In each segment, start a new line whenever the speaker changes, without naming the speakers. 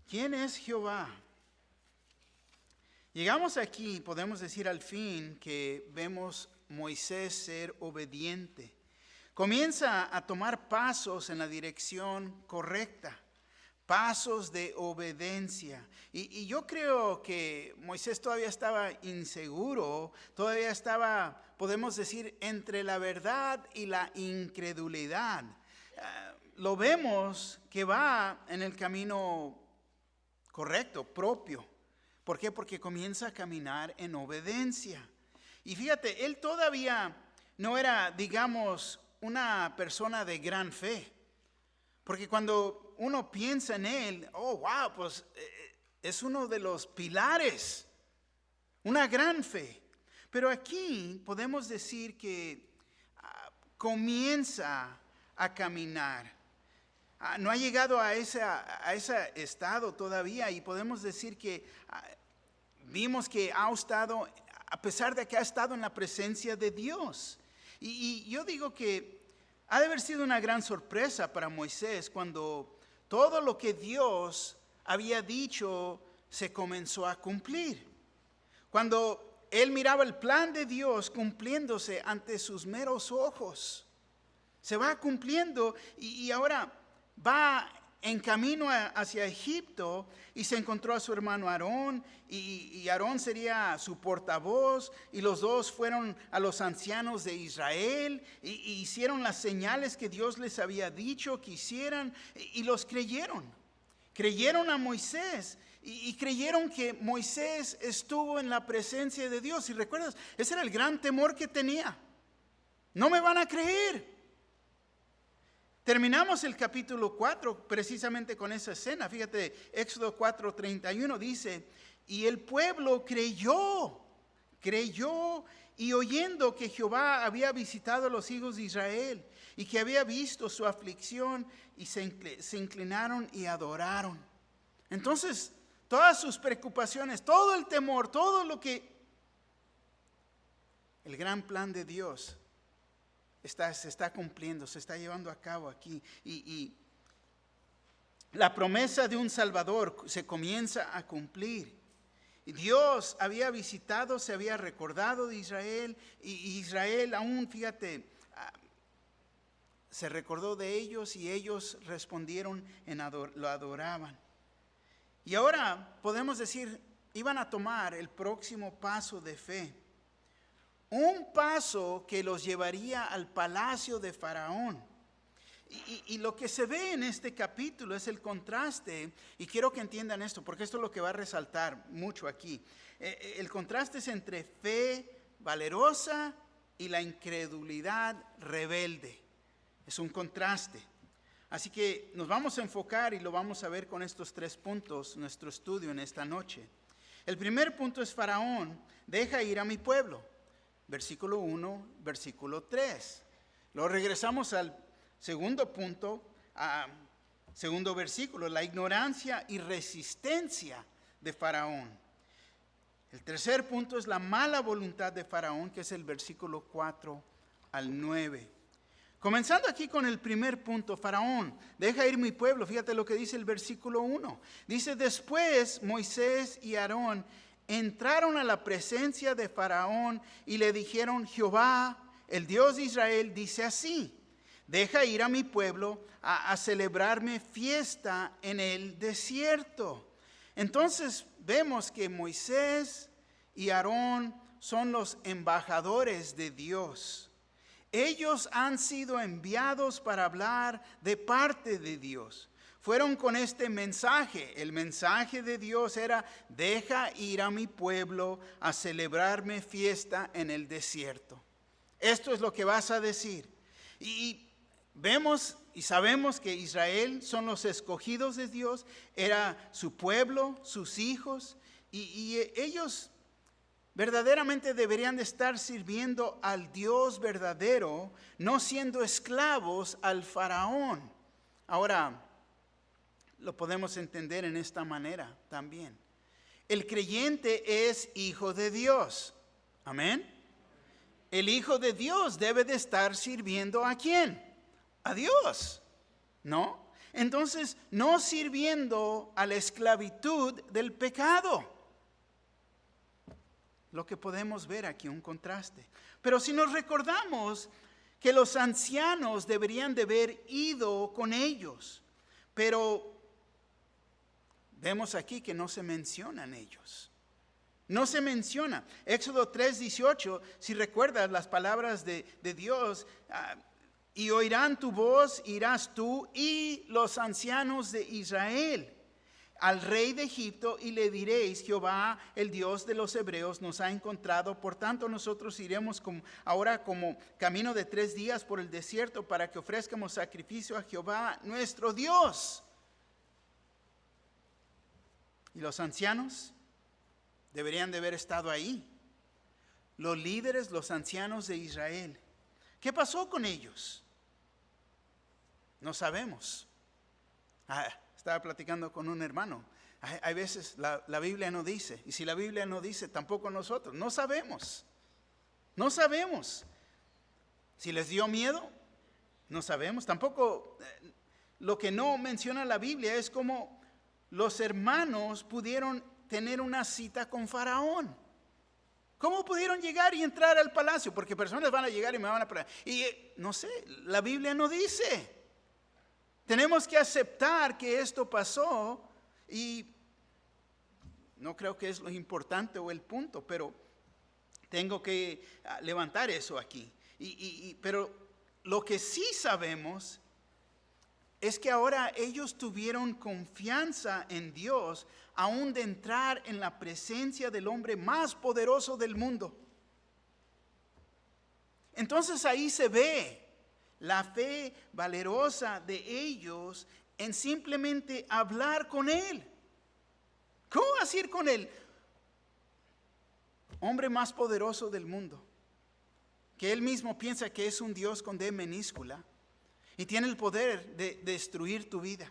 ¿Quién es Jehová? Llegamos aquí, podemos decir al fin, que vemos Moisés ser obediente. Comienza a tomar pasos en la dirección correcta, pasos de obediencia. Y yo creo que Moisés todavía estaba inseguro, todavía estaba, podemos decir, entre la verdad y la incredulidad. Lo vemos que va en el camino correcto, propio. ¿Por qué? Porque comienza a caminar en obediencia. Y fíjate, él todavía no era, digamos, una persona de gran fe. Porque cuando uno piensa en él, oh, wow, pues es uno de los pilares, una gran fe. Pero aquí podemos decir que comienza a caminar. No ha llegado a ese estado todavía, y podemos decir que vimos que ha estado, a pesar de que ha estado en la presencia de Dios. Y yo digo que ha de haber sido una gran sorpresa para Moisés cuando todo lo que Dios había dicho se comenzó a cumplir. Cuando él miraba el plan de Dios cumpliéndose ante sus meros ojos. Se va cumpliendo y ahora va en camino hacia Egipto y se encontró a su hermano Aarón y Aarón sería su portavoz, y los dos fueron a los ancianos de Israel y hicieron las señales que Dios les había dicho que hicieran, y los creyeron a Moisés y creyeron que Moisés estuvo en la presencia de Dios. Y recuerdas, ese era el gran temor que tenía: no me van a creer. Terminamos el capítulo 4 precisamente con esa escena. Fíjate, Éxodo 4:31 dice: y el pueblo creyó, y oyendo que Jehová había visitado a los hijos de Israel y que había visto su aflicción, y se inclinaron y adoraron. Entonces, todas sus preocupaciones, todo el temor, todo lo que el gran plan de Dios se está cumpliendo, se está llevando a cabo aquí. Y la promesa de un Salvador se comienza a cumplir. Y Dios había visitado, se había recordado de Israel, y Israel aún, fíjate, se recordó de ellos y ellos respondieron, lo adoraban. Y ahora podemos decir, iban a tomar el próximo paso de fe. Un paso que los llevaría al palacio de Faraón. Y lo que se ve en este capítulo es el contraste, y quiero que entiendan esto, porque esto es lo que va a resaltar mucho aquí. El contraste es entre fe valerosa y la incredulidad rebelde. Es un contraste. Así que nos vamos a enfocar y lo vamos a ver con estos 3 puntos, nuestro estudio en esta noche. El primer punto es: Faraón, deja ir a mi pueblo. Versículo 1, versículo 3. Luego regresamos al segundo punto, segundo versículo: la ignorancia y resistencia de Faraón. El tercer punto es la mala voluntad de Faraón, que es el versículo 4 al 9. Comenzando aquí con el primer punto: Faraón, deja ir mi pueblo. Fíjate lo que dice el versículo 1. Dice: después Moisés y Aarón entraron a la presencia de Faraón y le dijeron: Jehová, el Dios de Israel, dice así: deja ir a mi pueblo a celebrarme fiesta en el desierto. Entonces vemos que Moisés y Aarón son los embajadores de Dios. Ellos han sido enviados para hablar de parte de Dios. Fueron con este mensaje. El mensaje de Dios era: deja ir a mi pueblo a celebrarme fiesta en el desierto. Esto es lo que vas a decir. Y vemos y sabemos que Israel son los escogidos de Dios. Era su pueblo, sus hijos. Y ellos verdaderamente deberían de estar sirviendo al Dios verdadero, no siendo esclavos al faraón. Ahora, lo podemos entender en esta manera también. El creyente es hijo de Dios. Amén. El hijo de Dios debe de estar sirviendo ¿a quién? A Dios, ¿no? Entonces, no sirviendo a la esclavitud del pecado. Lo que podemos ver aquí, un contraste. Pero si nos recordamos que los ancianos deberían de haber ido con ellos, pero vemos aquí que no se mencionan ellos. No se menciona. Éxodo 3:18, si recuerdas las palabras de Dios, y oirán tu voz, irás tú y los ancianos de Israel al rey de Egipto y le diréis: Jehová, el Dios de los hebreos, nos ha encontrado. Por tanto, nosotros iremos ahora como camino de 3 días por el desierto para que ofrezcamos sacrificio a Jehová nuestro Dios. Y los ancianos deberían de haber estado ahí. Los líderes, los ancianos de Israel. ¿Qué pasó con ellos? No sabemos. Estaba platicando con un hermano. Hay veces la Biblia no dice. Y si la Biblia no dice, tampoco nosotros. No sabemos. No sabemos. Si les dio miedo, no sabemos. Tampoco lo que no menciona la Biblia es cómo los hermanos pudieron tener una cita con Faraón. ¿Cómo pudieron llegar y entrar al palacio? Porque personas van a llegar y me van a preguntar. Y no sé, la Biblia no dice. Tenemos que aceptar que esto pasó y no creo que es lo importante o el punto, pero tengo que levantar eso aquí. Pero lo que sí sabemos es que ahora ellos tuvieron confianza en Dios, aún de entrar en la presencia del hombre más poderoso del mundo. Entonces ahí se ve la fe valerosa de ellos en simplemente hablar con Él. ¿Cómo vas a ir con el hombre más poderoso del mundo? Que Él mismo piensa que es un Dios con D minúscula y tiene el poder de destruir tu vida.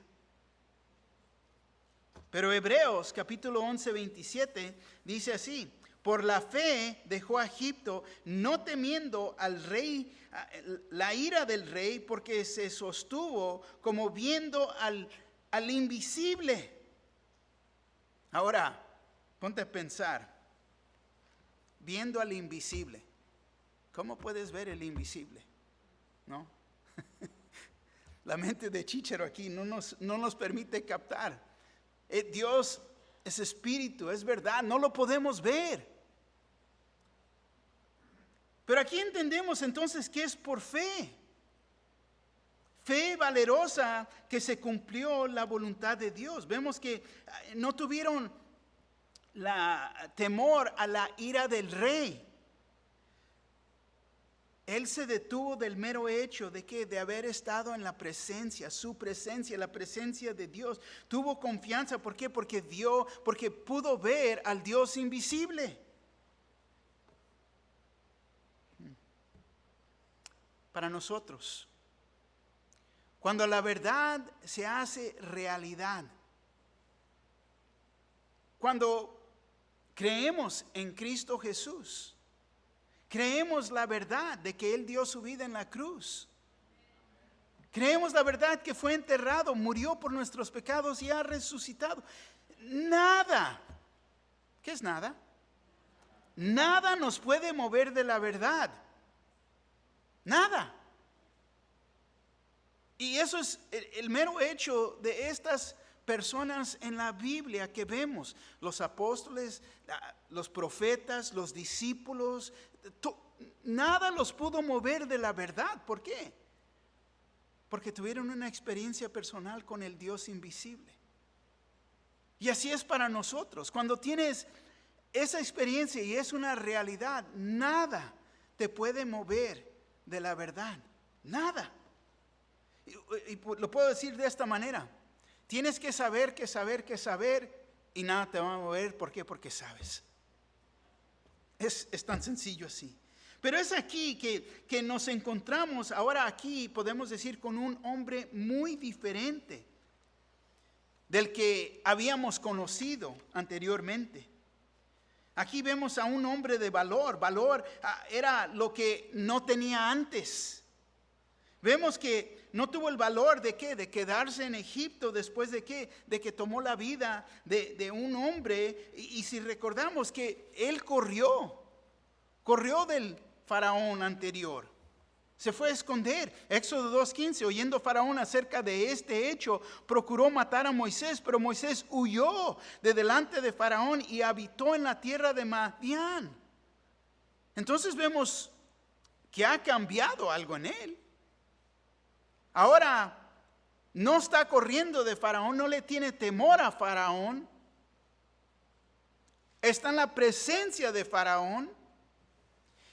Pero Hebreos capítulo 11:27 dice así: por la fe dejó a Egipto, no temiendo al rey, la ira del rey, porque se sostuvo como viendo al invisible. Ahora, ponte a pensar, viendo al invisible. ¿Cómo puedes ver el invisible? ¿No? La mente de Chícharo aquí no nos permite captar. Dios es espíritu, es verdad, no lo podemos ver. Pero aquí entendemos entonces que es por fe. Fe valerosa que se cumplió la voluntad de Dios. Vemos que no tuvieron temor a la ira del rey. Él se detuvo del mero hecho de haber estado en la presencia, su presencia, la presencia de Dios. Tuvo confianza, ¿por qué? Porque pudo ver al Dios invisible. Para nosotros, cuando la verdad se hace realidad, cuando creemos en Cristo Jesús, creemos la verdad de que Él dio su vida en la cruz. Creemos la verdad que fue enterrado, murió por nuestros pecados y ha resucitado. Nada, ¿qué es nada? Nada nos puede mover de la verdad. Nada. Y eso es el mero hecho de estas personas en la Biblia que vemos. Los apóstoles, los profetas, los discípulos. Nada los pudo mover de la verdad. ¿Por qué? Porque tuvieron una experiencia personal con el Dios invisible. Y así es para nosotros. Cuando tienes esa experiencia y es una realidad, nada te puede mover de la verdad. Nada. Y lo puedo decir de esta manera. Tienes que saber y nada te va a mover. ¿Por qué? Porque sabes. Es tan sencillo así. Pero es aquí que nos encontramos ahora aquí, podemos decir, con un hombre muy diferente del que habíamos conocido anteriormente. Aquí vemos a un hombre de valor. Valor era lo que no tenía antes. Vemos que no tuvo el valor de qué, de quedarse en Egipto después de qué, de que tomó la vida de un hombre. Y si recordamos que él corrió del faraón anterior. Se fue a esconder. Éxodo 2:15, oyendo Faraón acerca de este hecho, procuró matar a Moisés, pero Moisés huyó de delante de Faraón y habitó en la tierra de Madián. Entonces vemos que ha cambiado algo en él. Ahora no está corriendo de Faraón, no le tiene temor a Faraón. Está en la presencia de Faraón.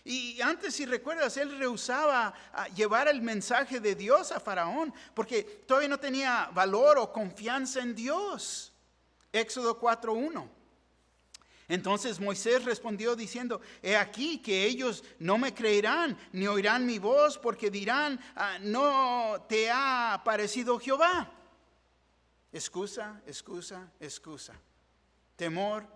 Y antes, si recuerdas, él rehusaba llevar el mensaje de Dios a Faraón porque todavía no tenía valor o confianza en Dios. Éxodo 4:1. Entonces Moisés respondió diciendo: he aquí que ellos no me creerán ni oirán mi voz, porque dirán: no te ha aparecido Jehová. Excusa. Temor.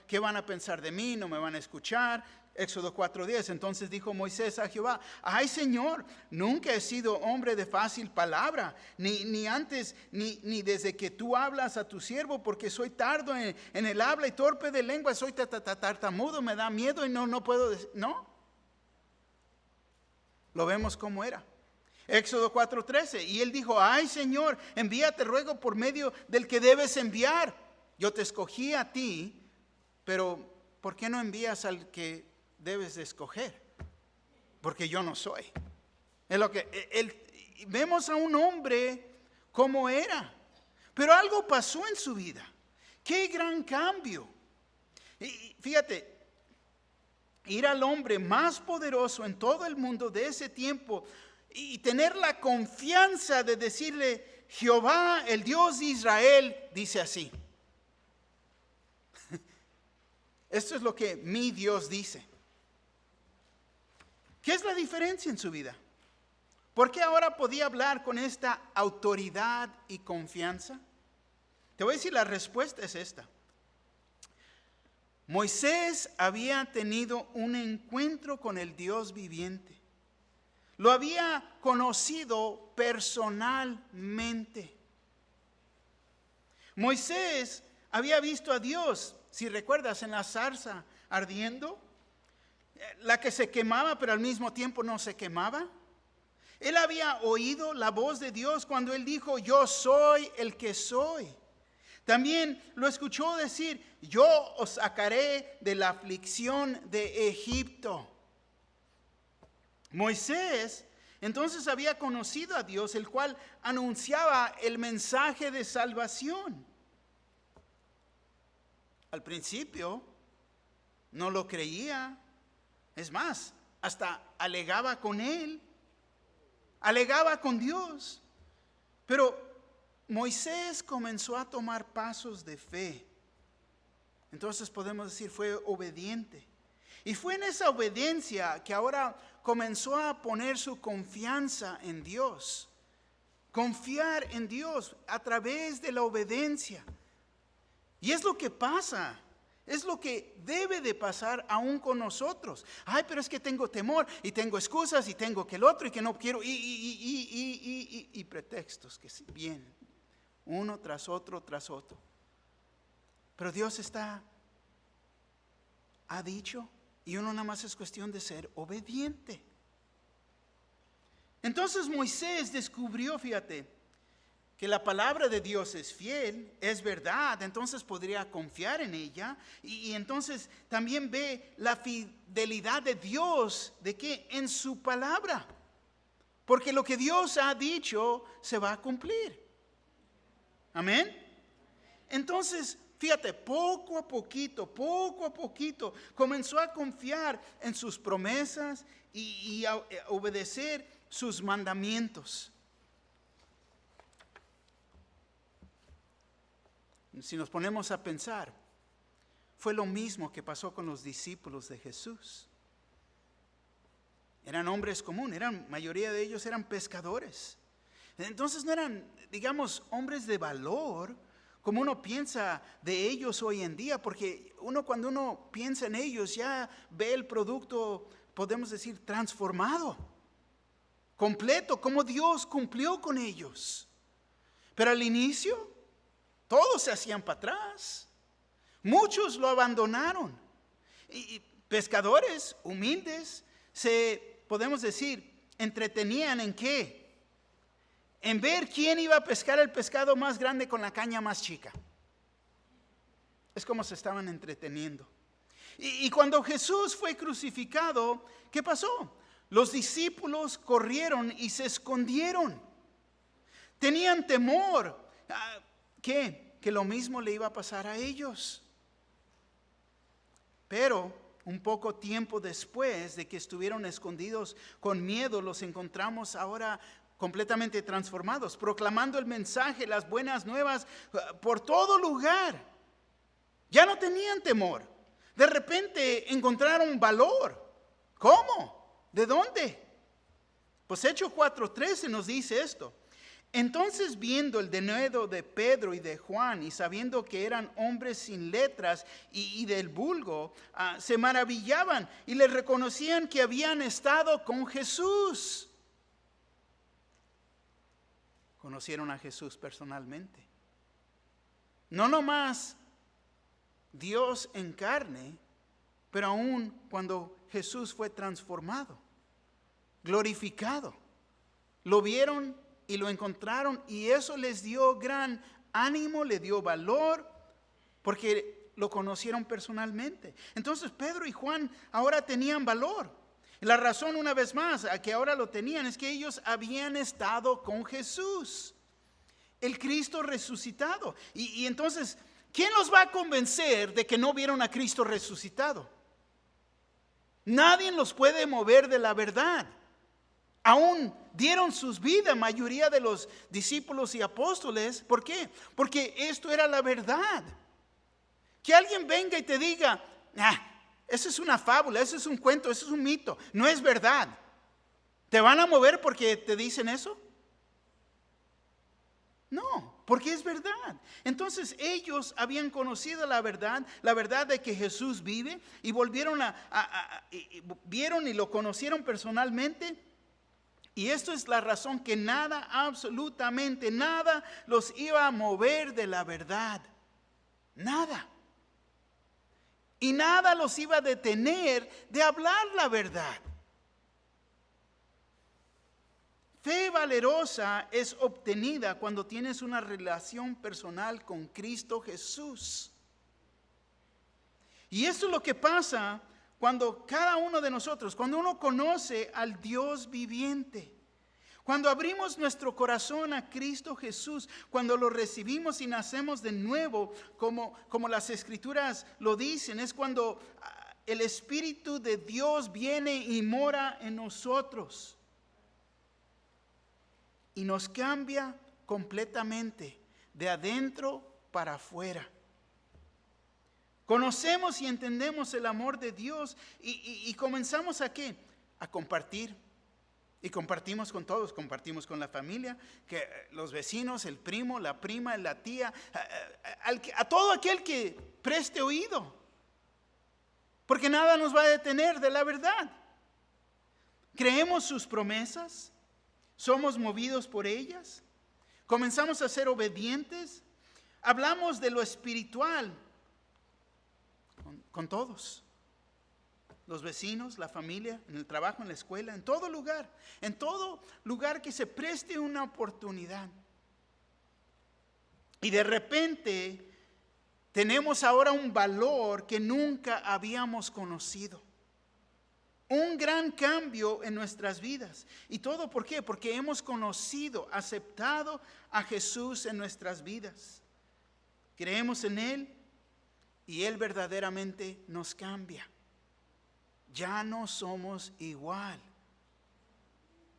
¿Qué van a pensar de mí? No me van a escuchar. Éxodo 4:10. Entonces dijo Moisés a Jehová: ay, Señor, nunca he sido hombre de fácil palabra, ni antes ni desde que tú hablas a tu siervo, porque soy tardo en el habla y torpe de lengua, soy tartamudo, me da miedo y no puedo decir. No. Lo vemos como era. Éxodo 4:13. Y él dijo: ay, Señor, envíate ruego por medio del que debes enviar. Yo te escogí a ti, pero ¿por qué no envías al que debes de escoger? Porque yo no soy. Es lo que vemos a un hombre como era, pero algo pasó en su vida. Qué gran cambio. Y fíjate, ir al hombre más poderoso en todo el mundo de ese tiempo y tener la confianza de decirle: Jehová, el Dios de Israel, dice así. Esto es lo que mi Dios dice. ¿Qué es la diferencia en su vida? ¿Por qué ahora podía hablar con esta autoridad y confianza? Te voy a decir, la respuesta es esta. Moisés había tenido un encuentro con el Dios viviente. Lo había conocido personalmente. Moisés había visto a Dios, si recuerdas, en la zarza ardiendo, la que se quemaba pero al mismo tiempo no se quemaba. Él había oído la voz de Dios cuando él dijo: yo soy el que soy. También lo escuchó decir: yo os sacaré de la aflicción de Egipto. Moisés entonces había conocido a Dios, el cual anunciaba el mensaje de salvación. Al principio no lo creía. Es más, hasta alegaba con él. Alegaba con Dios. Pero Moisés comenzó a tomar pasos de fe. Entonces podemos decir, fue obediente. Y fue en esa obediencia que ahora comenzó a poner su confianza en Dios. Confiar en Dios a través de la obediencia. Y es lo que pasa. Es lo que debe de pasar aún con nosotros. Ay, pero es que tengo temor y tengo excusas y tengo que el otro y que no quiero y pretextos que vienen uno tras otro. Pero Dios ha dicho, y uno nada más es cuestión de ser obediente. Entonces Moisés descubrió, fíjate, que la palabra de Dios es fiel, es verdad, entonces podría confiar en ella. Y entonces también ve la fidelidad de Dios, ¿de qué? En su palabra. Porque lo que Dios ha dicho se va a cumplir. Amén. Entonces, fíjate, poco a poquito, comenzó a confiar en sus promesas y a obedecer sus mandamientos. Si nos ponemos a pensar, fue lo mismo que pasó con los discípulos de Jesús. Eran hombres comunes, mayoría de ellos eran pescadores. Entonces no eran, digamos, hombres de valor, como uno piensa de ellos hoy en día, porque cuando uno piensa en ellos ya ve el producto, podemos decir, transformado. completo, cómo Dios cumplió con ellos. Pero al inicio, todos se hacían para atrás. Muchos lo abandonaron. Y pescadores humildes podemos decir, entretenían ¿en qué? En ver quién iba a pescar el pescado más grande con la caña más chica. Es como se estaban entreteniendo. Y cuando Jesús fue crucificado, ¿qué pasó? Los discípulos corrieron y se escondieron. Tenían temor. ¿Qué? Que lo mismo le iba a pasar a ellos. Pero un poco tiempo después de que estuvieron escondidos con miedo, los encontramos ahora completamente transformados, proclamando el mensaje, las buenas nuevas por todo lugar. Ya no tenían temor. De repente encontraron valor. ¿Cómo? ¿De dónde? Pues Hechos 4:13 nos dice esto. Entonces, viendo el denuedo de Pedro y de Juan, y sabiendo que eran hombres sin letras y del vulgo, se maravillaban y les reconocían que habían estado con Jesús. Conocieron a Jesús personalmente. No nomás Dios en carne, pero aún cuando Jesús fue transformado, glorificado, lo vieron y lo encontraron, y eso les dio gran ánimo, le dio valor, porque lo conocieron personalmente. Entonces Pedro y Juan ahora tenían valor. La razón, una vez más, a que ahora lo tenían es que ellos habían estado con Jesús, el Cristo resucitado. Y entonces, ¿quién los va a convencer de que no vieron a Cristo resucitado? Nadie los puede mover de la verdad. Aún dieron sus vidas, mayoría de los discípulos y apóstoles. ¿Por qué? Porque esto era la verdad. Que alguien venga y te diga, eso es una fábula, eso es un cuento, eso es un mito, no es verdad. ¿Te van a mover porque te dicen eso? No, porque es verdad. Entonces ellos habían conocido la verdad de que Jesús vive, y volvieron vieron y lo conocieron personalmente. Y esto es la razón que nada, absolutamente nada, los iba a mover de la verdad. Nada. Y nada los iba a detener de hablar la verdad. Fe valerosa es obtenida cuando tienes una relación personal con Cristo Jesús. Y esto es lo que pasa cuando cada uno de nosotros, cuando uno conoce al Dios viviente, cuando abrimos nuestro corazón a Cristo Jesús, cuando lo recibimos y nacemos de nuevo, como las Escrituras lo dicen, es cuando el Espíritu de Dios viene y mora en nosotros. Y nos cambia completamente, de adentro para afuera. Conocemos y entendemos el amor de Dios y comenzamos ¿a qué? A compartir. Y compartimos con todos, compartimos con la familia, que los vecinos, el primo, la prima, la tía, a todo aquel que preste oído. Porque nada nos va a detener de la verdad. Creemos sus promesas, somos movidos por ellas, comenzamos a ser obedientes, hablamos de lo espiritual con todos. Los vecinos, la familia, en el trabajo, en la escuela, en todo lugar que se preste una oportunidad. Y de repente tenemos ahora un valor que nunca habíamos conocido. Un gran cambio en nuestras vidas. ¿Y todo por qué? Porque hemos conocido, aceptado a Jesús en nuestras vidas. Creemos en Él y Él verdaderamente nos cambia. Ya no somos igual.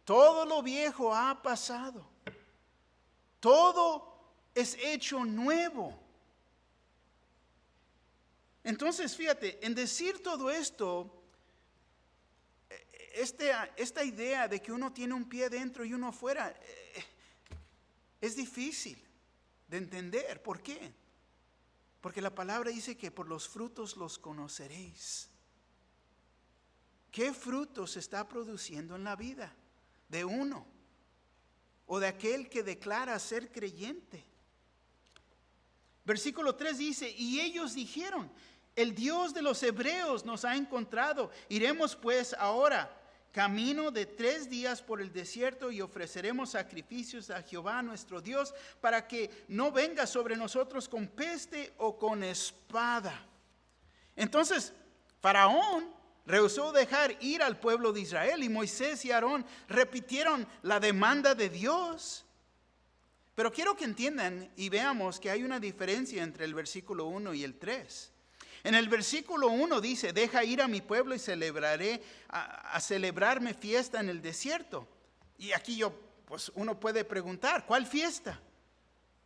Todo lo viejo ha pasado. Todo es hecho nuevo. Entonces, fíjate, en decir todo esto, esta idea de que uno tiene un pie dentro y uno afuera, es difícil de entender. ¿Por qué? Porque la palabra dice que por los frutos los conoceréis. ¿Qué frutos se está produciendo en la vida de uno o de aquel que declara ser creyente. Versículo 3 dice, y ellos dijeron, el Dios de los hebreos nos ha encontrado. Iremos pues ahora camino de 3 días por el desierto y ofreceremos sacrificios a Jehová nuestro Dios para que no venga sobre nosotros con peste o con espada. Entonces, Faraón rehusó dejar ir al pueblo de Israel y Moisés y Aarón repitieron la demanda de Dios. Pero quiero que entiendan y veamos que hay una diferencia entre el versículo 1 y el 3. En el versículo 1 dice, deja ir a mi pueblo y celebraré, a celebrarme fiesta en el desierto. Y aquí pues uno puede preguntar, ¿cuál fiesta?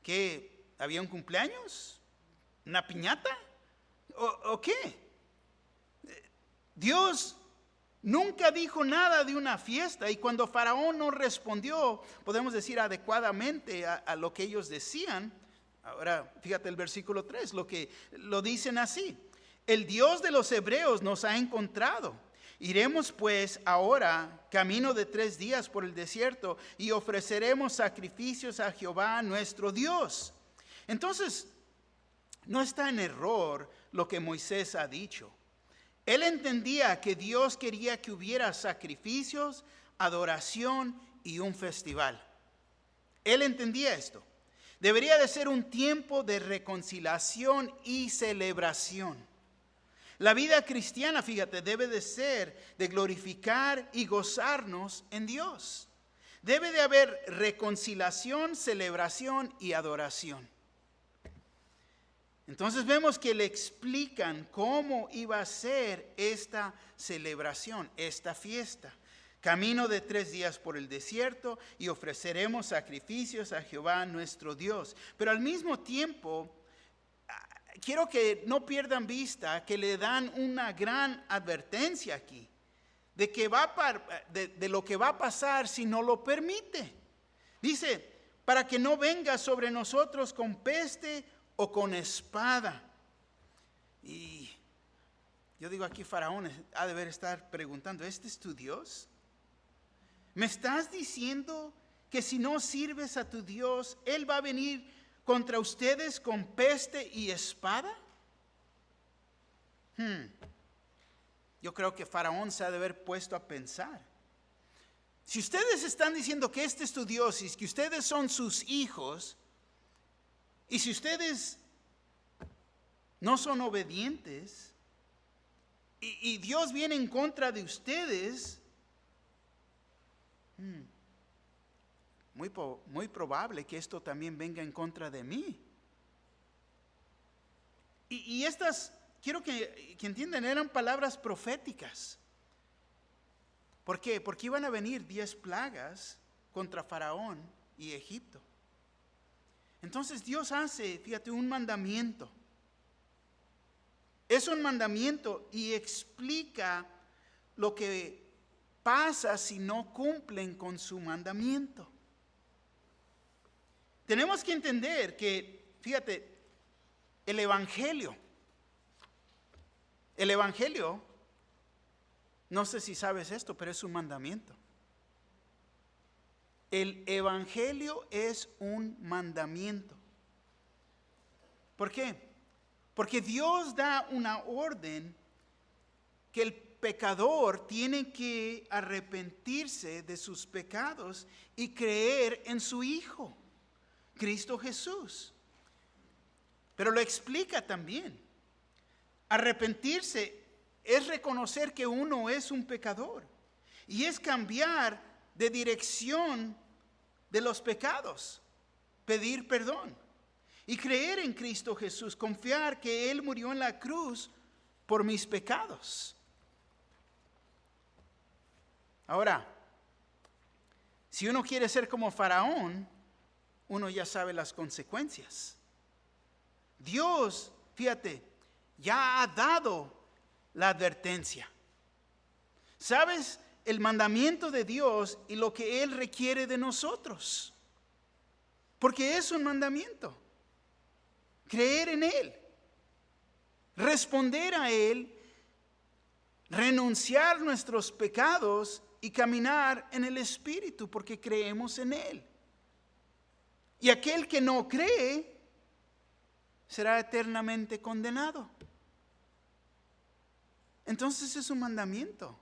¿Que había un cumpleaños? ¿Una piñata? ¿O qué? Dios nunca dijo nada de una fiesta, y cuando Faraón no respondió, podemos decir adecuadamente a lo que ellos decían. Ahora, fíjate el versículo 3, lo dicen así. El Dios de los hebreos nos ha encontrado. Iremos pues ahora camino de 3 días por el desierto y ofreceremos sacrificios a Jehová nuestro Dios. Entonces, no está en error lo que Moisés ha dicho. Él entendía que Dios quería que hubiera sacrificios, adoración y un festival. Él entendía esto. Debería de ser un tiempo de reconciliación y celebración. La vida cristiana, fíjate, debe de ser de glorificar y gozarnos en Dios. Debe de haber reconciliación, celebración y adoración. Entonces vemos que le explican cómo iba a ser esta celebración, esta fiesta. Camino de 3 días por el desierto y ofreceremos sacrificios a Jehová nuestro Dios. Pero al mismo tiempo, quiero que no pierdan vista que le dan una gran advertencia aquí de lo que va a pasar si no lo permite. Dice, para que no venga sobre nosotros con peste o con espada. Y yo digo aquí, Faraón ha de estar preguntando, ¿este es tu Dios? ¿Me estás diciendo que si no sirves a tu Dios, Él va a venir contra ustedes con peste y espada? Yo creo que Faraón se ha de haber puesto a pensar. Si ustedes están diciendo que este es tu Dios y que ustedes son sus hijos, y si ustedes no son obedientes y Dios viene en contra de ustedes, muy probable que esto también venga en contra de mí. Y estas, quiero que entiendan, eran palabras proféticas. ¿Por qué? Porque iban a venir 10 plagas contra Faraón y Egipto. Entonces Dios hace, fíjate, un mandamiento. Es un mandamiento y explica lo que pasa si no cumplen con su mandamiento. Tenemos que entender que, fíjate, el Evangelio, no sé si sabes esto, pero es un mandamiento. El Evangelio es un mandamiento. ¿Por qué? Porque Dios da una orden que el pecador tiene que arrepentirse de sus pecados y creer en su Hijo, Cristo Jesús. Pero lo explica también. Arrepentirse es reconocer que uno es un pecador y es cambiar de dirección de los pecados, pedir perdón y creer en Cristo Jesús, confiar que Él murió en la cruz por mis pecados. Ahora, si uno quiere ser como Faraón, uno ya sabe las consecuencias. Dios, fíjate, ya ha dado la advertencia. ¿Sabes? El mandamiento de Dios y lo que Él requiere de nosotros. Porque es un mandamiento. Creer en Él. Responder a Él. Renunciar nuestros pecados y caminar en el Espíritu porque creemos en Él. Y aquel que no cree será eternamente condenado. Entonces es un mandamiento.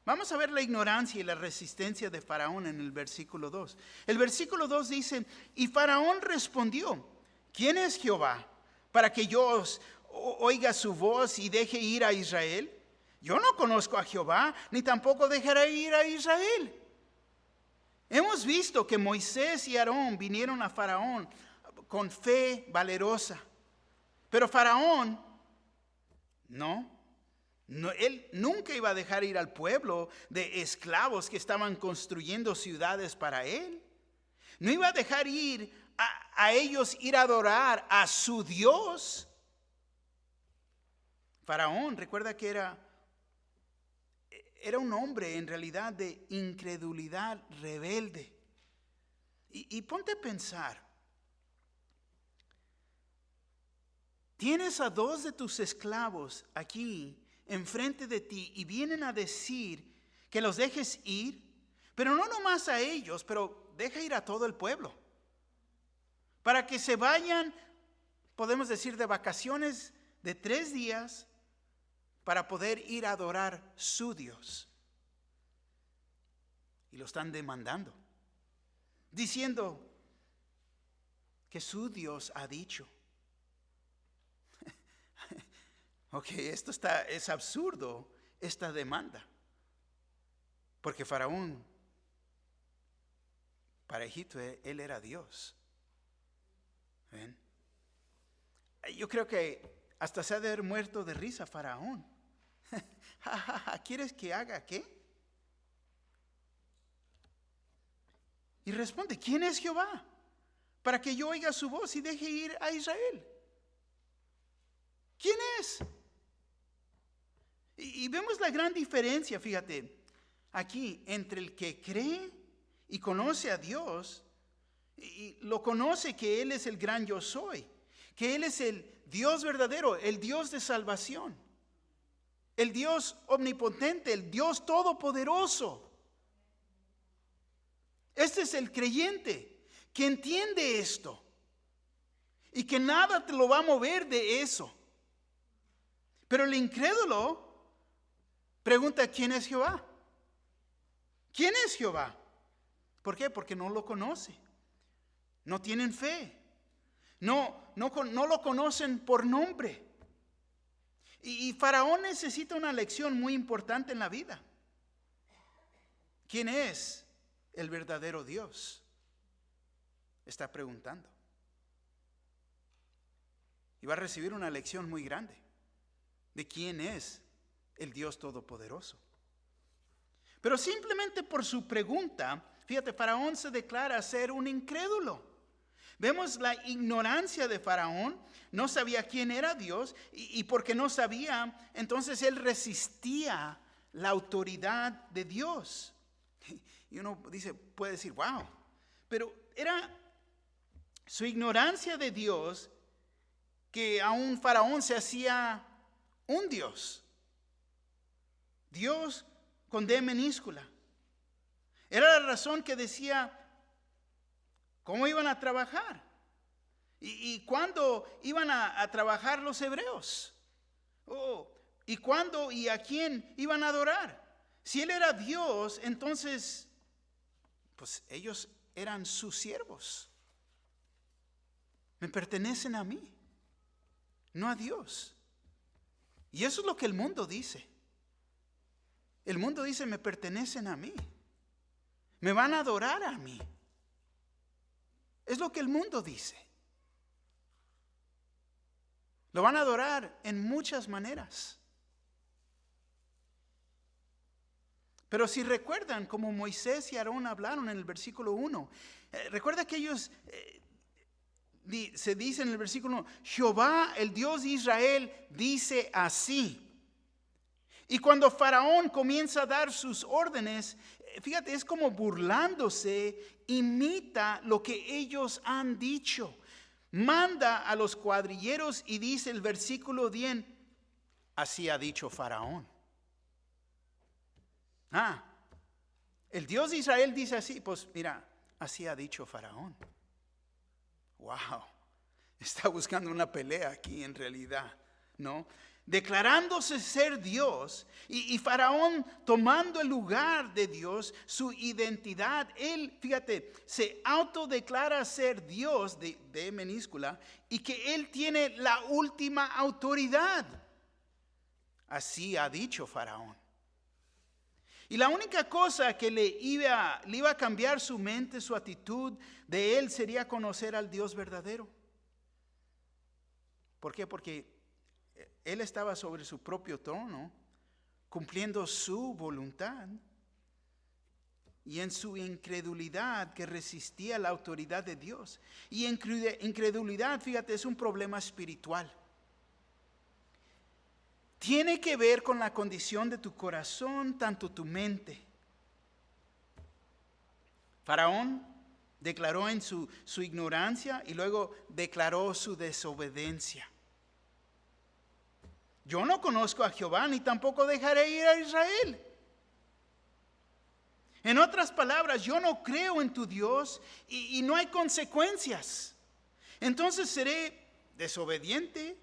Vamos a ver la ignorancia y la resistencia de Faraón en el versículo 2. El versículo 2 dice: y Faraón respondió: ¿quién es Jehová para que yo oiga su voz y deje ir a Israel? Yo no conozco a Jehová, ni tampoco dejaré ir a Israel. Hemos visto que Moisés y Aarón vinieron a Faraón con fe valerosa. Pero Faraón, no, él nunca iba a dejar ir al pueblo de esclavos que estaban construyendo ciudades para él. No iba a dejar ir a ellos ir a adorar a su Dios. Faraón, recuerda que era un hombre en realidad de incredulidad rebelde. Y ponte a pensar. Tienes a 2 de tus esclavos aquí enfrente de ti y vienen a decir que los dejes ir, pero no nomás a ellos, pero deja ir a todo el pueblo. Para que se vayan, podemos decir, de vacaciones de 3 días para poder ir a adorar su Dios. Y lo están demandando, diciendo que su Dios ha dicho. Ok, esto es absurdo, esta demanda. Porque Faraón, para Egipto, él era Dios. ¿Ven? Yo creo que hasta se ha de haber muerto de risa Faraón. ¿Quieres que haga qué? Y responde: ¿quién es Jehová para que yo oiga su voz y deje ir a Israel? ¿Quién es? Y vemos la gran diferencia, fíjate, aquí entre el que cree y conoce a Dios, y lo conoce que Él es el gran yo soy, que Él es el Dios verdadero, el Dios de salvación, el Dios omnipotente, el Dios todopoderoso. Este es el creyente que entiende esto y que nada te lo va a mover de eso. Pero el incrédulo pregunta: ¿quién es Jehová? ¿Quién es Jehová? ¿Por qué? Porque no lo conoce. No tienen fe. No lo conocen por nombre. Y Faraón necesita una lección muy importante en la vida. ¿Quién es el verdadero Dios? Está preguntando. Y va a recibir una lección muy grande de quién es el Dios todopoderoso. Pero simplemente por su pregunta, fíjate, Faraón se declara ser un incrédulo. Vemos la ignorancia de Faraón. No sabía quién era Dios, y porque no sabía, entonces él resistía la autoridad de Dios. Y uno puede decir: wow, pero era su ignorancia de Dios que aún Faraón se hacía un Dios. Dios con D minúscula. Era la razón que decía cómo iban a trabajar y cuándo iban a trabajar los hebreos. Y cuándo y a quién iban a adorar. Si Él era Dios, entonces pues ellos eran sus siervos. Me pertenecen a mí, no a Dios. Y eso es lo que el mundo dice. El mundo dice: me pertenecen a mí. Me van a adorar a mí. Es lo que el mundo dice. Lo van a adorar en muchas maneras. Pero si recuerdan como Moisés y Aarón hablaron en el versículo 1, recuerda que ellos, se dice en el versículo 1, Jehová, el Dios de Israel, dice así. Y cuando Faraón comienza a dar sus órdenes, fíjate, es como burlándose, imita lo que ellos han dicho. Manda a los cuadrilleros y dice el versículo 10, así ha dicho Faraón. El Dios de Israel dice así. Pues mira, así ha dicho Faraón. Wow, está buscando una pelea aquí en realidad, ¿no? Declarándose ser Dios y Faraón tomando el lugar de Dios, su identidad. Él, fíjate, se autodeclara ser Dios de minúscula y que él tiene la última autoridad. Así ha dicho Faraón. Y la única cosa que le iba a cambiar su mente, su actitud de él, sería conocer al Dios verdadero. ¿Por qué? Porque él estaba sobre su propio trono, cumpliendo su voluntad. Y en su incredulidad que resistía la autoridad de Dios. Y incredulidad, fíjate, es un problema espiritual. Tiene que ver con la condición de tu corazón, tanto tu mente. Faraón declaró en su ignorancia y luego declaró su desobediencia. Yo no conozco a Jehová, ni tampoco dejaré ir a Israel. En otras palabras, yo no creo en tu Dios y no hay consecuencias. Entonces seré desobediente.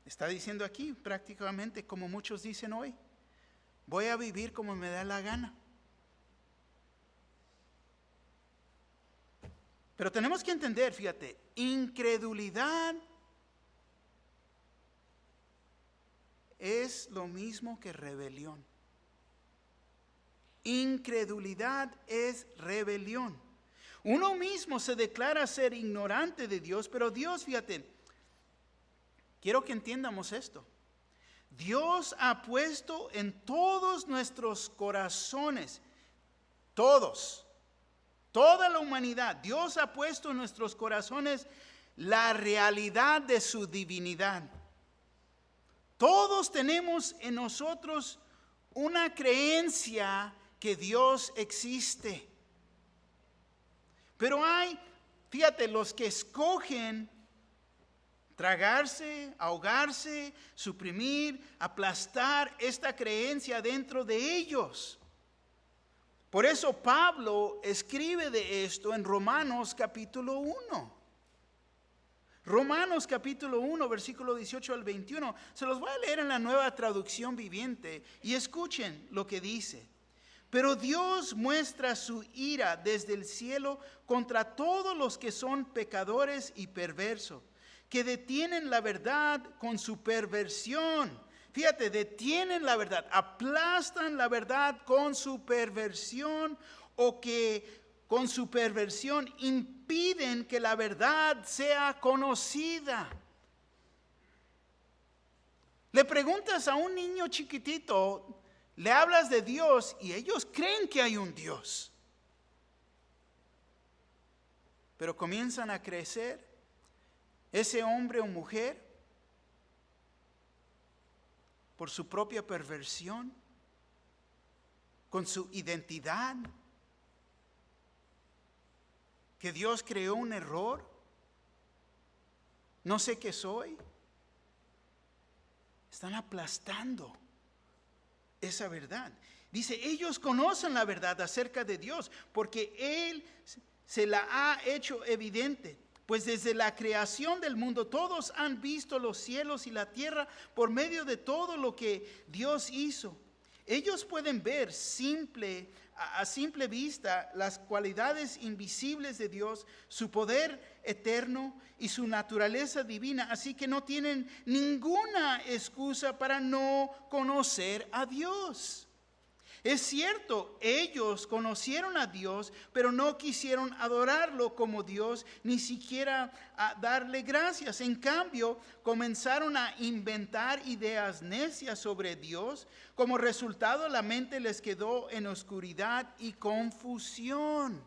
Está diciendo aquí prácticamente como muchos dicen hoy. Voy a vivir como me da la gana. Pero tenemos que entender, fíjate, incredulidad es lo mismo que rebelión. Incredulidad es rebelión. Uno mismo se declara ser ignorante de Dios, pero Dios, fíjate, quiero que entiendamos esto. Dios ha puesto en todos nuestros corazones, toda la humanidad, Dios ha puesto en nuestros corazones la realidad de su divinidad. Todos tenemos en nosotros una creencia que Dios existe. Pero hay, fíjate, los que escogen tragarse, ahogarse, suprimir, aplastar esta creencia dentro de ellos. Por eso Pablo escribe de esto en Romanos capítulo 1. Romanos capítulo 1, versículo 18 al 21. Se los voy a leer en la Nueva Traducción Viviente y escuchen lo que dice. Pero Dios muestra su ira desde el cielo contra todos los que son pecadores y perversos, que detienen la verdad con su perversión. Fíjate, detienen la verdad, aplastan la verdad con su perversión, o que con su perversión impiden que la verdad sea conocida. Le preguntas a un niño chiquitito, le hablas de Dios y ellos creen que hay un Dios. Pero comienzan a crecer, ese hombre o mujer, por su propia perversión, con su identidad, que Dios creó un error, no sé qué soy, están aplastando esa verdad. Dice, ellos conocen la verdad acerca de Dios, porque Él se la ha hecho evidente. Pues desde la creación del mundo todos han visto los cielos y la tierra por medio de todo lo que Dios hizo. Ellos pueden ver a simple vista las cualidades invisibles de Dios, su poder eterno y su naturaleza divina, así que no tienen ninguna excusa para no conocer a Dios. Es cierto, ellos conocieron a Dios, pero no quisieron adorarlo como Dios, ni siquiera a darle gracias. En cambio, comenzaron a inventar ideas necias sobre Dios. Como resultado, la mente les quedó en oscuridad y confusión.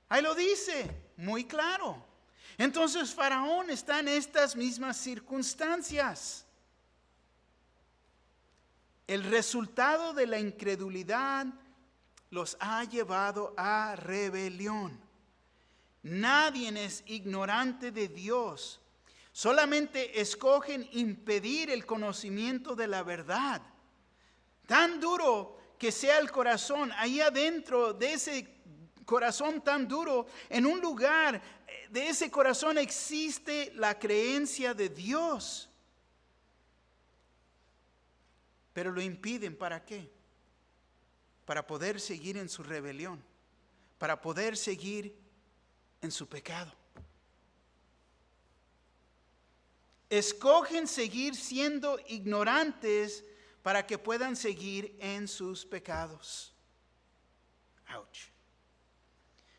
Ahí lo dice, muy claro. Entonces, Faraón está en estas mismas circunstancias. El resultado de la incredulidad los ha llevado a rebelión. Nadie es ignorante de Dios. Solamente escogen impedir el conocimiento de la verdad. Tan duro que sea el corazón, ahí adentro de ese corazón tan duro, en un lugar de ese corazón existe la creencia de Dios. Pero lo impiden, ¿para qué? Para poder seguir en su rebelión, para poder seguir en su pecado. Escogen seguir siendo ignorantes para que puedan seguir en sus pecados. Ouch.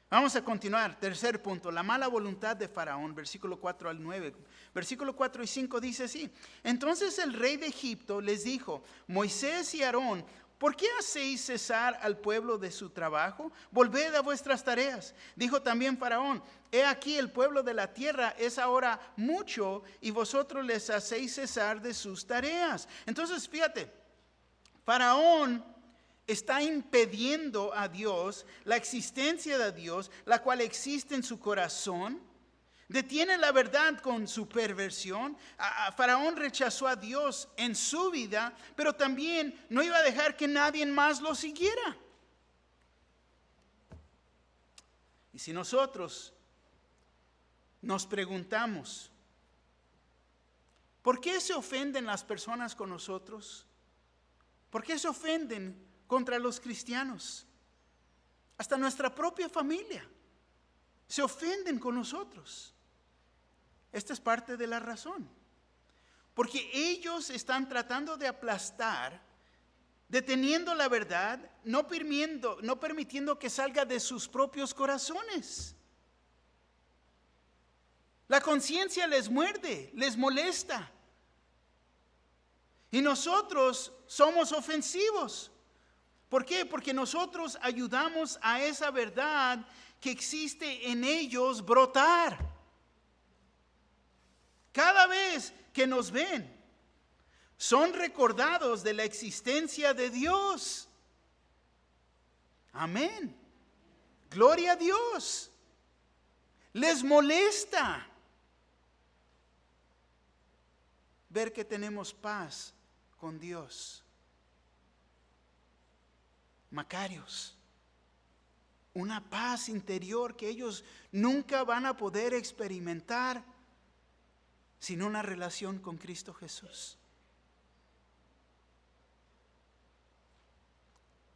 Vamos a continuar. Tercer punto, la mala voluntad de Faraón, versículo 4 al 9. Versículo 4 y 5 dice así: Entonces el rey de Egipto les dijo: Moisés y Aarón, ¿por qué hacéis cesar al pueblo de su trabajo? Volved a vuestras tareas. Dijo también Faraón: He aquí el pueblo de la tierra es ahora mucho y vosotros les hacéis cesar de sus tareas. Entonces fíjate, Faraón está impidiendo a Dios, la existencia de Dios, la cual existe en su corazón. Detiene la verdad con su perversión. Faraón rechazó a Dios en su vida, pero también no iba a dejar que nadie más lo siguiera. Y si nosotros nos preguntamos, ¿por qué se ofenden las personas con nosotros? ¿Por qué se ofenden contra los cristianos? Hasta nuestra propia familia se ofenden con nosotros. Esta es parte de la razón. Porque ellos están tratando de aplastar, deteniendo la verdad, no permitiendo que salga de sus propios corazones. La conciencia les muerde, les molesta. Y nosotros somos ofensivos. ¿Por qué? Porque nosotros ayudamos a esa verdad que existe en ellos brotar. Cada vez que nos ven, son recordados de la existencia de Dios. Amén. Gloria a Dios. Les molesta ver que tenemos paz con Dios. Macarios, una paz interior que ellos nunca van a poder experimentar sin una relación con Cristo Jesús.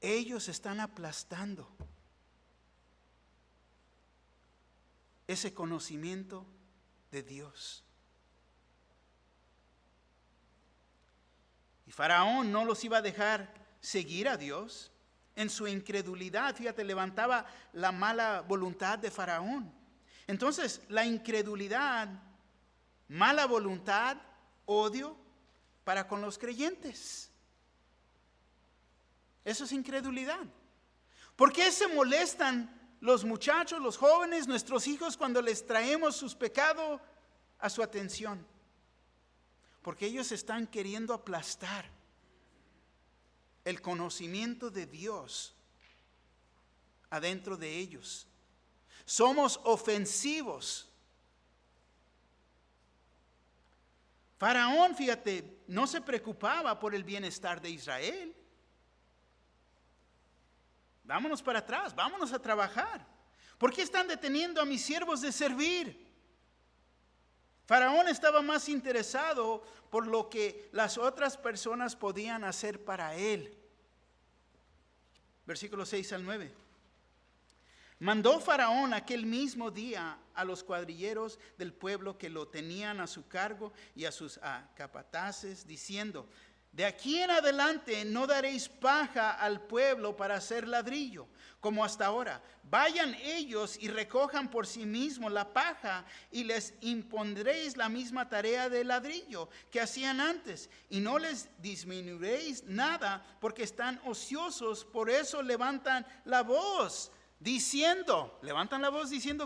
Ellos están aplastando ese conocimiento de Dios. Y Faraón no los iba a dejar seguir a Dios. En su incredulidad, fíjate, levantaba la mala voluntad de Faraón. Entonces, la incredulidad, mala voluntad, odio para con los creyentes. Eso es incredulidad. ¿Por qué se molestan los muchachos, los jóvenes, nuestros hijos cuando les traemos sus pecados a su atención? Porque ellos están queriendo aplastar el conocimiento de Dios adentro de ellos. Somos ofensivos. Faraón, fíjate, no se preocupaba por el bienestar de Israel. Vámonos para atrás, vámonos a trabajar. ¿Por qué están deteniendo a mis siervos de servir? Faraón estaba más interesado por lo que las otras personas podían hacer para él. Versículos 6 al 9. Mandó Faraón aquel mismo día a los cuadrilleros del pueblo que lo tenían a su cargo y a sus capataces, diciendo: de aquí en adelante no daréis paja al pueblo para hacer ladrillo, como hasta ahora. Vayan ellos y recojan por sí mismos la paja, y les impondréis la misma tarea de ladrillo que hacían antes, y no les disminuiréis nada, porque están ociosos. Por eso levantan la voz diciendo,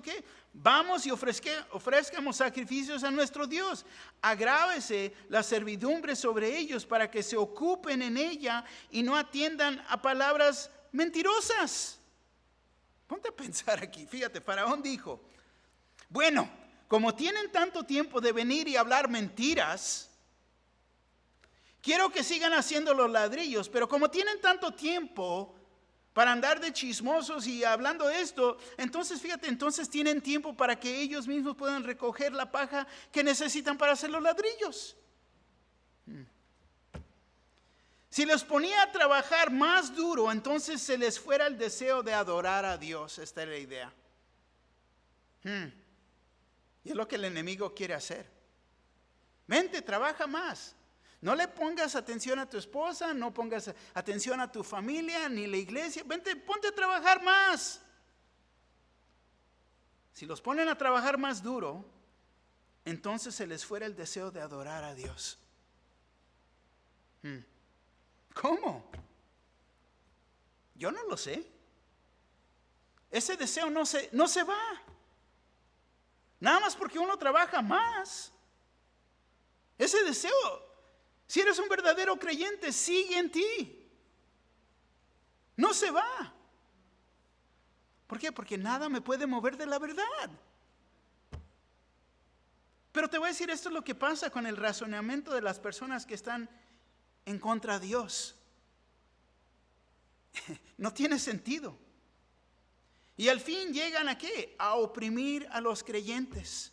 ¿qué? Vamos y ofrezcamos sacrificios a nuestro Dios. Agrávese la servidumbre sobre ellos para que se ocupen en ella y no atiendan a palabras mentirosas. Ponte a pensar aquí, fíjate, Faraón dijo: bueno, como tienen tanto tiempo de venir y hablar mentiras, quiero que sigan haciendo los ladrillos, pero como tienen tanto tiempo para andar de chismosos y hablando esto, entonces fíjate, entonces tienen tiempo para que ellos mismos puedan recoger la paja que necesitan para hacer los ladrillos. Si los ponía a trabajar más duro, entonces se les fuera el deseo de adorar a Dios. Esta es la idea. Y es lo que el enemigo quiere hacer. Vente, trabaja más. No le pongas atención a tu esposa, no pongas atención a tu familia, ni la iglesia. Vente, ponte a trabajar más. Si los ponen a trabajar más duro, entonces se les fuera el deseo de adorar a Dios. ¿Cómo? Yo no lo sé. Ese deseo no se va. Nada más porque uno trabaja más. Ese deseo, si eres un verdadero creyente, sigue en ti. No se va. ¿Por qué? Porque nada me puede mover de la verdad. Pero te voy a decir, esto es lo que pasa con el razonamiento de las personas que están en contra de Dios. No tiene sentido. Y al fin llegan ¿a qué? A oprimir a los creyentes.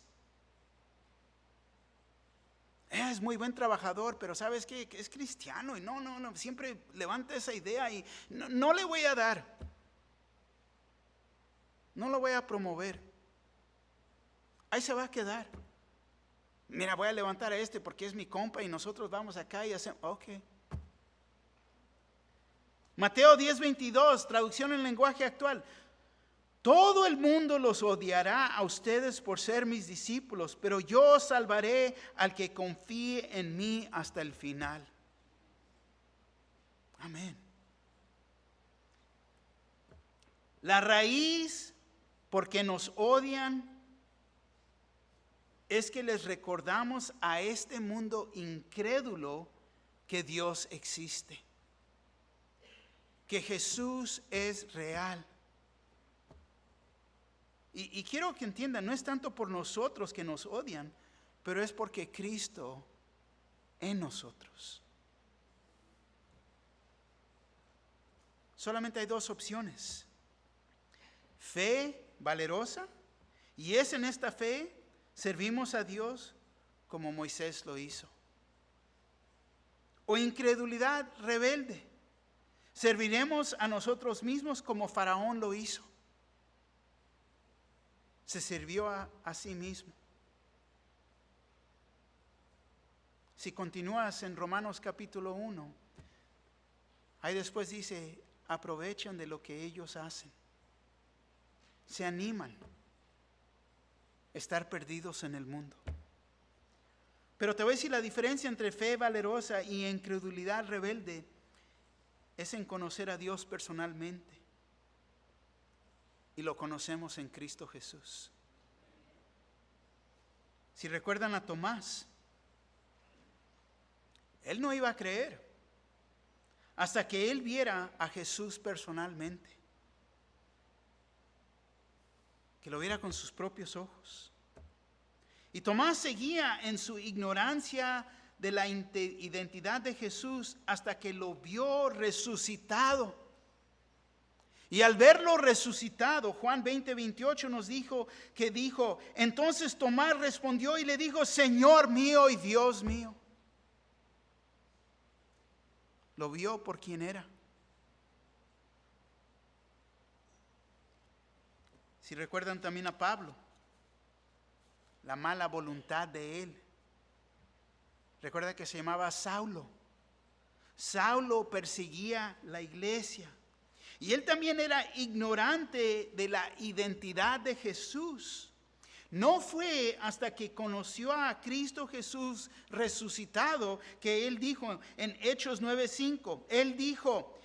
Es muy buen trabajador, pero ¿sabes qué? Que es cristiano y no, siempre levanta esa idea y no le voy a dar. No lo voy a promover. Ahí se va a quedar. Mira, voy a levantar a este porque es mi compa y nosotros vamos acá y hacemos, ok. Mateo 10:22, traducción en lenguaje actual. Todo el mundo los odiará a ustedes por ser mis discípulos, pero yo salvaré al que confíe en mí hasta el final. Amén. La raíz por que nos odian es que les recordamos a este mundo incrédulo que Dios existe, que Jesús es real. Y quiero que entiendan, no es tanto por nosotros que nos odian, pero es porque Cristo en nosotros. Solamente hay dos opciones: fe valerosa, y es en esta fe servimos a Dios como Moisés lo hizo, o incredulidad rebelde, serviremos a nosotros mismos como Faraón lo hizo. Se sirvió a sí mismo. Si continúas en Romanos capítulo 1, ahí después dice, aprovechan de lo que ellos hacen. Se animan a estar perdidos en el mundo. Pero te voy a decir, la diferencia entre fe valerosa y incredulidad rebelde es en conocer a Dios personalmente. Y lo conocemos en Cristo Jesús. Si recuerdan a Tomás, él no iba a creer hasta que él viera a Jesús personalmente, que lo viera con sus propios ojos. Y Tomás seguía en su ignorancia de la identidad de Jesús hasta que lo vio resucitado. Y al verlo resucitado, Juan 20:28 nos dijo, entonces Tomás respondió y le dijo, Señor mío y Dios mío. Lo vio por quien era. Si recuerdan también a Pablo, la mala voluntad de él. Recuerda que se llamaba Saulo. Saulo perseguía la iglesia. Y él también era ignorante de la identidad de Jesús. No fue hasta que conoció a Cristo Jesús resucitado que él dijo en Hechos 9:5, él dijo,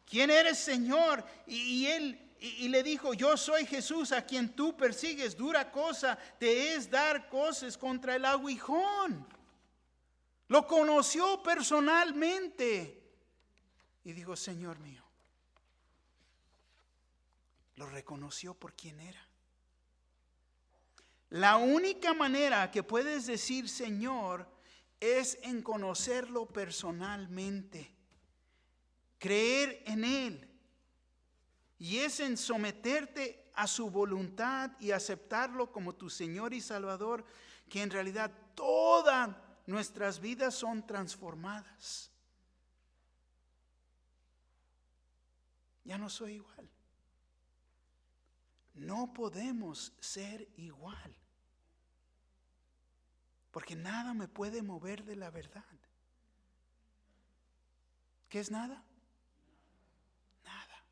¿quién eres, Señor? Y le dijo, yo soy Jesús a quien tú persigues. Dura cosa te es dar cosas contra el aguijón. Lo conoció personalmente y dijo, Señor mío. Lo reconoció por quien era. La única manera que puedes decir Señor es en conocerlo personalmente, creer en Él, y es en someterte a su voluntad y aceptarlo como tu Señor y Salvador, que en realidad todas nuestras vidas son transformadas. Ya no soy igual. No podemos ser igual, porque nada me puede mover de la verdad. ¿Qué es nada? Nada.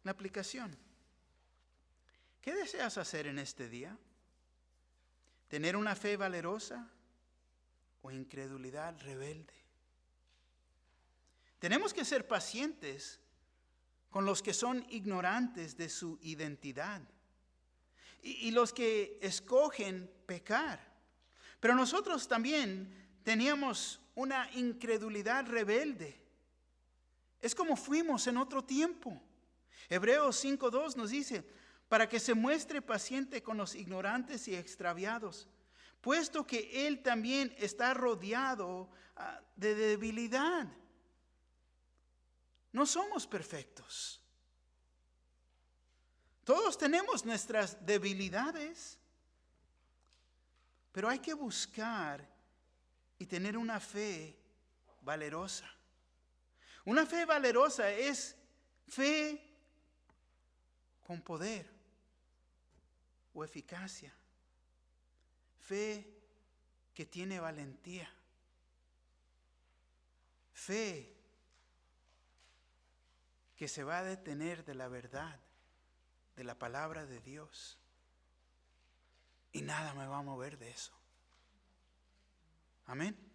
La aplicación. ¿Qué deseas hacer en este día? ¿Tener una fe valerosa o incredulidad rebelde? Tenemos que ser pacientes con los que son ignorantes de su identidad y los que escogen pecar. Pero nosotros también teníamos una incredulidad rebelde. Es como fuimos en otro tiempo. Hebreos 5:2 nos dice, para que se muestre paciente con los ignorantes y extraviados, puesto que Él también está rodeado de debilidad. No somos perfectos. Todos tenemos nuestras debilidades, pero hay que buscar y tener una fe valerosa. Una fe valerosa es fe con poder o eficacia. Fe que tiene valentía. Fe que se va a detener de la verdad, de la palabra de Dios. Y nada me va a mover de eso. Amén.